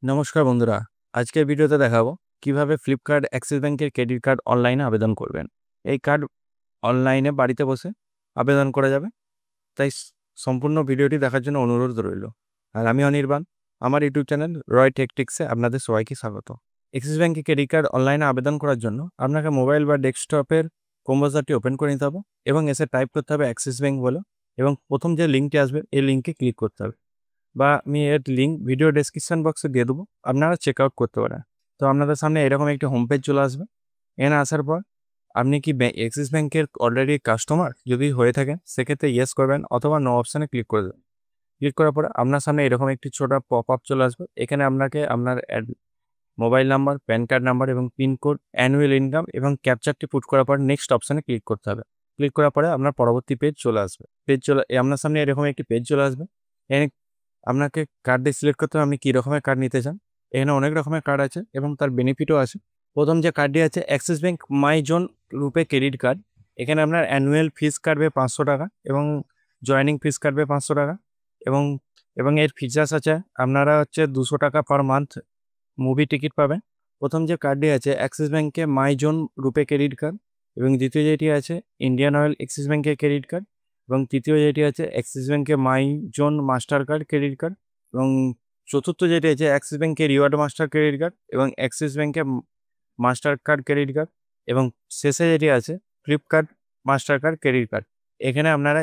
নমস্কার বন্ধুরা, আজকের ভিডিওতে দেখাবো কিভাবে ফ্লিপকার্ট অ্যাক্সিস ব্যাংকের ক্রেডিট কার্ড অনলাইনে আবেদন করবেন। এই কার্ড অনলাইনে বাড়িতে বসে আবেদন করা যাবে। তাই সম্পূর্ণ ভিডিওটি দেখার জন্য অনুরোধ রইল। আর আমি অনির্বাণ, আমার ইউটিউব চ্যানেল রয় টেকটিক্সে আপনাদের সবাইকে স্বাগত। অ্যাক্সিস ব্যাংকে ক্রেডিট কার্ড অনলাইনে আবেদন করার জন্য আপনাকে মোবাইল বা ডেস্কটপের ব্রাউজারটি ওপেন করে নিতে হবে এবং এসে টাইপ করতে হবে অ্যাক্সিস ব্যাংক বলে, এবং প্রথম যে লিঙ্কটি আসবে এই লিঙ্কে ক্লিক করতে হবে, বা আমি এর লিঙ্ক ভিডিও ডেসক্রিপশন বক্সে দিয়ে দেবো, আপনারা চেক আউট করতে পারেন। তো আপনাদের সামনে এরকম একটি হোম পেজ চলে আসবে। এখানে আসার পর আপনি কি অ্যাক্সিস ব্যাংকের অলরেডি কাস্টমার যদি হয়ে থাকেন সেক্ষেত্রে ইয়েস করবেন অথবা নো অপশানে ক্লিক করে দেবেন। ক্লিক করার পরে আপনার সামনে এরকম একটি ছোট পপ আপ চলে আসবে। এখানে আপনাকে আপনার mobile number, pan card number এবং পিনকোড, অ্যানুয়াল ইনকাম এবং ক্যাপচারটি পুট করার পর নেক্সট অপশানে ক্লিক করতে হবে। ক্লিক করার পরে আপনার পরবর্তী পেজ চলে আসবে। আপনার সামনে এরকম একটি পেজ চলে আসবে। এখানে আপনাকে কার্ডটি সিলেক্ট করতে হবে আপনি কী রকমের কার্ড নিতে চান। এখানে অনেক রকমের কার্ড আছে এবং তার বেনিফিটও আছে। প্রথম যে কার্ডটি আছে অ্যাক্সিস ব্যাংক মাই জোন রুপে ক্রেডিট কার্ড। এখানে আপনার অ্যানুয়াল ফিস কাটবে 500 টাকা এবং জয়েনিং ফিস কাটবে 500 টাকা, এবং এবং এর ফিচার্স আছে আপনারা 200 টাকা পার মান্থ মুভি টিকিট পাবেন। প্রথম যে কার্ডটি আছে অ্যাক্সিস ব্যাংকে my zone RuPay credit card, এবং দ্বিতীয় যেটি আছে ইন্ডিয়ান অয়েল অ্যাক্সিস ব্যাংকের ক্রেডিট কার্ড, এবং তৃতীয় যেটি আছে অ্যাক্সিস ব্যাংকে my zone master card credit card, এবং চতুর্থ যেটি আছে অ্যাক্সিস ব্যাংকে রিওয়ার্ড মাস্টার ক্রেডিট কার্ড এবং অ্যাক্সিস ব্যাংকে মাস্টার কার্ড ক্রেডিট কার্ড, এবং শেষে যেটি আছে Flipkart master card credit card. এখানে আপনারা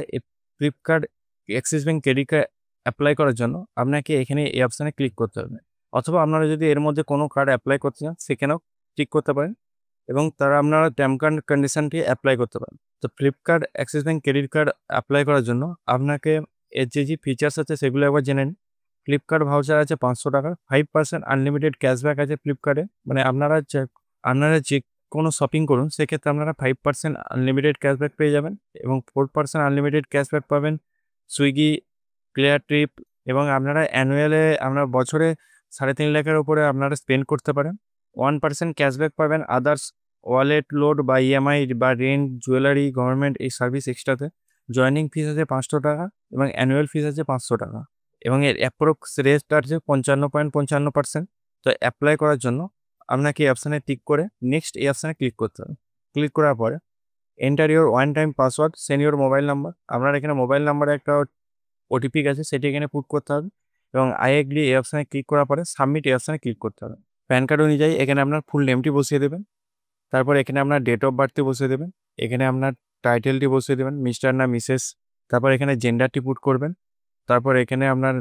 Flipkart Axis bank credit card apply করার জন্য আপনাকে এখানে এই অপশানে ক্লিক করতে হবে, অথবা আপনারা যদি এর মধ্যে কোনো কার্ড অ্যাপ্লাই করতে চান সেখানেও ক্লিক করতে পারেন এবং তারা আপনারা টার্ম অ্যান্ড কন্ডিশনটি অ্যাপ্লাই করতে পারেন। তো Flipkart Axis bank credit card apply করার জন্য আপনাকে এর যে ফিচার্স আছে সেগুলো একবার জেনে নিন। ফ্লিপকার্ট ভাউচার আছে 500 টাকা, 5% আনলিমিটেড ক্যাশব্যাক আছে ফ্লিপকার্টে। মানে আপনারা যে কোনো শপিং করুন সেক্ষেত্রে আপনারা 5% আনলিমিটেড ক্যাশব্যাক পেয়ে যাবেন, এবং 4% আনলিমিটেড ক্যাশব্যাক পাবেন সুইগি, ক্লিয়ার ট্রিপ, এবং আপনারা আপনার বছরে 3.5 লাখের উপরে আপনারা স্পেন্ড করতে পারেন। 1% ক্যাশব্যাক পাবেন আদার্স ওয়ালেট লোড বা ইএমআই বা রেন্ট, জুয়েলারি, গভর্নমেন্ট এই সার্ভিস এক্সট্রাতে। জয়েনিং ফিস আছে 500 টাকা এবং অ্যানুয়াল ফিস আছে 500 টাকা, এবং এর অ্যাপ্রক্স রেট আছে 55.55%। তো অ্যাপ্লাই করার জন্য আপনাকে এই অপশানে টিক করে নেক্সট এই অপশানে ক্লিক করতে হবে। ক্লিক করার পরে enter your one time password, send your mobile number. আপনার এখানে মোবাইল নাম্বারে একটা ওটিপি আছে, সেটি এখানে পুট করতে হবে, এবং আই এগ্রি এই অপশানে ক্লিক করার পরে সাবমিট এই অপশানে ক্লিক করতে হবে। প্যান কার্ড অনুযায়ী এখানে আপনার ফুল নেমটি বসিয়ে দেবেন, তারপর এখানে আপনার ডেট অফ বার্থটি বসিয়ে দেবেন, এখানে আপনার টাইটেলটি বসিয়ে দেবেন মিস্টার না মিসেস, তারপর এখানে জেন্ডারটি পুট করবেন, তারপর এখানে আপনার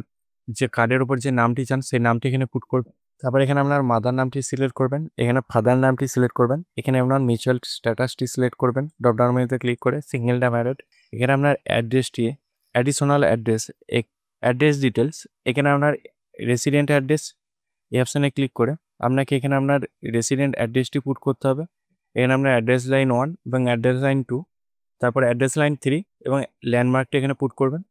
যে কার্ডের উপর যে নামটি চান সেই নামটি এখানে পুট করবেন, তারপর এখানে আপনার মাদার নামটি সিলেক্ট করবেন, এখানে ফাদার নামটি সিলেক্ট করবেন, এখানে আপনার মিউচুয়াল স্ট্যাটাসটি সিলেক্ট করবেন, ড্রপ ডাউন মেনুতে ক্লিক করে সিঙ্গেল না ম্যারিড, এখানে আপনার অ্যাড্রেসটি অ্যাডিশনাল অ্যাড্রেস ডিটেলস, এখানে আপনার রেসিডেন্ট অ্যাড্রেস এই অপশানে ক্লিক করে আপনাকে এখানে আপনার রেসিডেন্ট অ্যাড্রেসটি পুট করতে হবে। এখানে আপনার অ্যাড্রেস লাইন 1 এবং অ্যাড্রেস লাইন 2, তারপর অ্যাড্রেস লাইন 3 এবং ল্যান্ডমার্কটি এখানে পুট করবেন।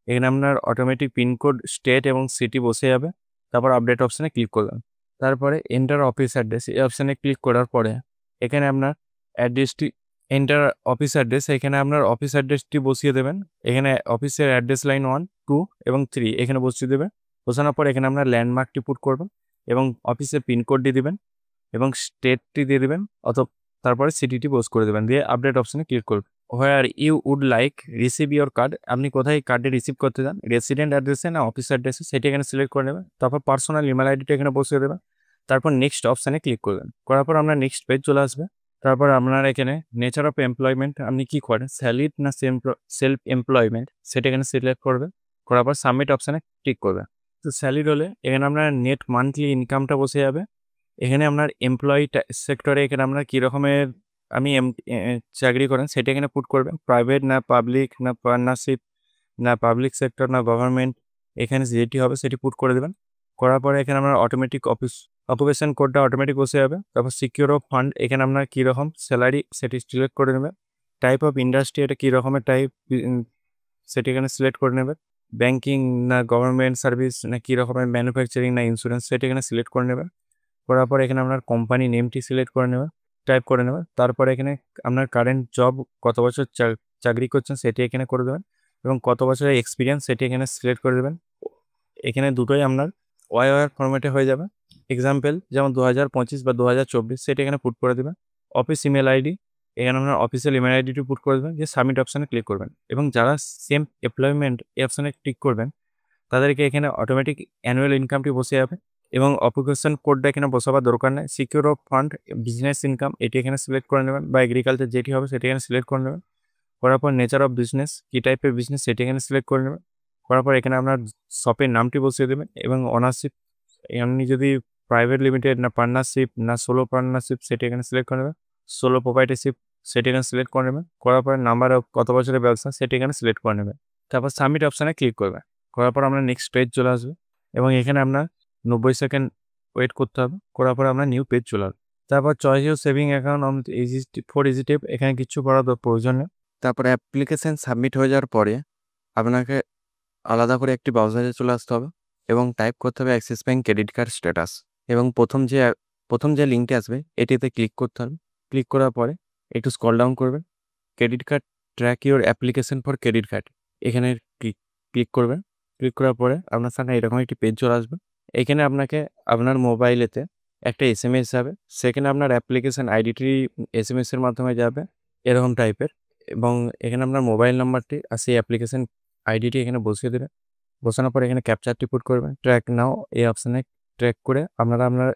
এখানে আপনার অটোমেটিক পিনকোড, স্টেট এবং সিটি বসে যাবে। তারপর আপডেট অপশানে ক্লিক করবেন, তারপরে এন্টার অফিস অ্যাড্রেস এই অপশানে ক্লিক করার পরে এখানে আপনার অ্যাড্রেসটি এন্টার অফিস অ্যাড্রেস, এখানে আপনার অফিস অ্যাড্রেসটি বসিয়ে দেবেন। এখানে অফিসের অ্যাড্রেস লাইন 1, 2 এবং 3 এখানে বসিয়ে দেবেন। বসানোর পর এখানে আপনার ল্যান্ডমার্কটি পুট করবেন এবং অফিসের পিনকোডটি দিবেন এবং স্টেটটি দিয়ে দেবেন, তারপরে সিটিটি পোস্ট করে দেবেন, দিয়ে আপডেট অপশানে ক্লিক করবেন। Where you would like receive your card, আপনি কোথায় কার্ডটি রিসিভ করতে চান, রেসিডেন্ট অ্যাড্রেসে না অফিস অ্যাড্রেসে, সেটি এখানে সিলেক্ট করে নেবেন। তারপর পার্সোনাল ইমেল আইডিটা এখানে বসিয়ে দেবেন, তারপর নেক্সট অপশানে ক্লিক করবেন। করার পর আপনার নেক্সট পেজ চলে আসবে। তারপর আপনার এখানে নেচার অফ এমপ্লয়মেন্ট আপনি কী করেন, স্যালারিড না সেলফ এমপ্লয়মেন্ট, সেটা এখানে সিলেক্ট করবেন। করার পর সাবমিট অপশানে ক্লিক করবেন। তো স্যালারি হলে এখানে আপনার নেট মান্থলি ইনকামটা বসে যাবে। এখানে আপনার এমপ্লয়ি সেক্টরে এখানে আপনার কী রকমের চাকরি করেন সেটা এখানে পুট করবেন, প্রাইভেট না পাবলিক না পার্টনারশিপ না পাবলিক সেক্টর না গভর্নমেন্ট, এখানে যেটি হবে সেটি পুট করে দেবেন। করার পরে এখানে আপনার অটোমেটিক অকুপেশন কোডটা অটোমেটিক বসে যাবে। তারপর সিকিউর অফ ফান্ড এখানে আপনার কীরকম স্যালারি সেটি সিলেক্ট করে নেবেন। টাইপ অফ ইন্ডাস্ট্রি এটা কী রকমের টাইপ সেটি এখানে সিলেক্ট করে নেবেন। ব্যাঙ্কিং না গভর্নমেন্ট সার্ভিস না কী রকমের ম্যানুফ্যাকচারিং না ইন্স্যুরেন্স সেটি এখানে সিলেক্ট করে নেবেন। করার পর এখানে আপনার কোম্পানি নেমটি সিলেক্ট করে নেবেন, টাইপ করে নেবেন। তারপরে এখানে আপনার কারেন্ট জব কত বছর চাকরি করছেন সেটি এখানে করে দেবেন, এবং কত বছরের এক্সপিরিয়েন্স সেটি এখানে সিলেক্ট করে দেবেন। এখানে দুটোই আপনার ওয়াইওয়ার ফরম্যাটে হয়ে যাবে। এক্সাম্পল যেমন 2025 বা 2024 সেটা এখানে পুট করে দেবেন। অফিস ইমেল আইডি, এখানে আপনার অফিসিয়াল ইমেল আইডিটি পুট করে দেবেন, যে সাবমিট অপশানে ক্লিক করবেন। এবং যারা সেম এমপ্লয়মেন্ট এই অপশানে ক্লিক করবেন তাদেরকে এখানে অটোমেটিক অ্যানুয়াল ইনকামটি বসে যাবে এবং অকুপেশন কোডটা এখানে বসাবার দরকার নেই। Secure of fund, business income এটি এখানে সিলেক্ট করে নেবেন, বা এগ্রিকালচার যেটি হবে সেটি এখানে সিলেক্ট করে নেবেন। করার পর নেচার অফ বিজনেস, কী টাইপের বিজনেস সেটি এখানে সিলেক্ট করে নেবেন। করার পর এখানে আপনার শপের নামটি বসিয়ে দেবেন এবং অনারশিপ, আপনি যদি প্রাইভেট লিমিটেড না পার্টনারশিপ না সোলো পার্টনারশিপ সেটি এখানে সিলেক্ট করে নেবেন। সোলো প্রোপাইটারশিপ সেটি এখানে সিলেক্ট করে নেবেন। করার পর নাম্বার অফ কত বছরের ব্যবসা সেটি এখানে সিলেক্ট করে নেবেন। তারপর সাবমিট অপশানে ক্লিক করবেন। করার পর আপনার নেক্সট পেজ চলে আসবে এবং এখানে আপনার 90 সেকেন্ড ওয়েট করতে হবে। করার পর আপনার নিউ পেজ চলে আসবে। তারপর choice your saving account on for easy tip, এখানে কিছু করার প্রয়োজন নেই। তারপরে অ্যাপ্লিকেশান সাবমিট হয়ে যাওয়ার পরে আপনাকে আলাদা করে একটি ব্রাউজারে চলে আসতে হবে এবং টাইপ করতে হবে Axis bank credit card status, এবং প্রথম যে লিঙ্কটি আসবে এটিতে ক্লিক করতে হবে। ক্লিক করার পরে একটু স্ক্রল ডাউন করবেন, credit card track your application for credit card এখানে ক্লিক করবেন। ক্লিক করার পরে আপনার সামনে এরকম একটি পেজ চলে আসবে। এখানে আপনাকে আপনার মোবাইলেতে একটা SMS যাবে, সেখানে আপনার অ্যাপ্লিকেশান আইডিটি SMS-এর মাধ্যমে যাবে এরকম টাইপের, এবং এখানে আপনার মোবাইল নাম্বারটি আর সেই অ্যাপ্লিকেশান আইডিটি এখানে বসিয়ে দেবেন। বসানোর পরে এখানে ক্যাপচারটি পুট করবেন। ট্র্যাক নাও এই অপশানে ট্র্যাক করে আপনারা আপনার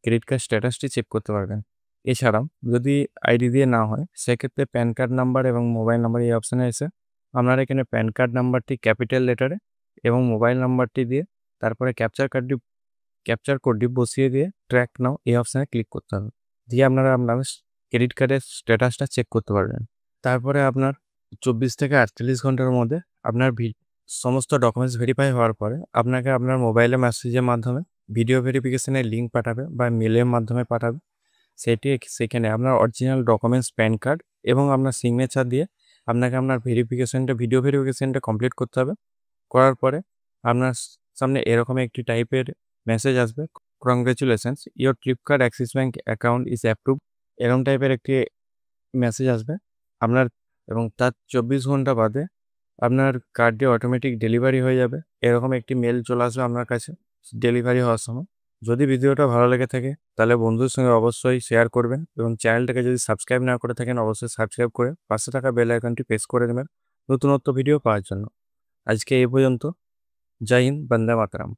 ক্রেডিট কার্ড স্ট্যাটাসটি চেক করতে পারবেন। এছাড়াও যদি আইডি দিয়ে না হয় সেক্ষেত্রে প্যান কার্ড নাম্বার এবং মোবাইল নাম্বার এই অপশানে এসে আপনারা এখানে প্যান কার্ড নাম্বারটি ক্যাপিটাল লেটারে এবং মোবাইল নাম্বারটি দিয়ে তারপরে ক্যাপচার কোডটি বসিয়ে দিয়ে ট্র্যাক নাও এই অপশানে ক্লিক করতে হবে। দিয়ে আপনারা আপনার ক্রেডিট কার্ডের স্ট্যাটাসটা চেক করতে পারবেন। তারপরে আপনার 24 থেকে 48 ঘন্টার মধ্যে আপনার সমস্ত ডকুমেন্টস ভেরিফাই হওয়ার পরে আপনাকে আপনার মোবাইলে মেসেজের মাধ্যমে ভিডিও ভেরিফিকেশনের লিঙ্ক পাঠাবে বা মেলের মাধ্যমে পাঠাবে। সেখানে আপনার অরিজিনাল ডকুমেন্টস প্যান কার্ড এবং আপনার সিগনেচার দিয়ে আপনাকে আপনার ভিডিও ভেরিফিকেশনটা কমপ্লিট করতে হবে। করার পরে আপনার সামনে এরকম একটি টাইপের মেসেজ আসবে, congratulations your Flipkart Axis bank account is approve, এরকম টাইপের একটি মেসেজ আসবে আপনার, এবং তার 24 ঘন্টা বাদে আপনার কার্ডটি অটোমেটিক ডেলিভারি হয়ে যাবে। এরকম একটি মেল চলে আসবে আপনার কাছে ডেলিভারি হওয়ার সময়। যদি ভিডিওটা ভালো লেগে থাকে তাহলে বন্ধুর সঙ্গে অবশ্যই শেয়ার করবেন, এবং চ্যানেলটাকে যদি সাবস্ক্রাইব না করে থাকেন অবশ্যই সাবস্ক্রাইব করে পাশে থাকা বেল আইকনটি প্রেস করে দেবেন নতুনত্ব ভিডিও পাওয়ার জন্য। আজকে এই পর্যন্ত। জয় হিন্দ, বন্দে মাতরম।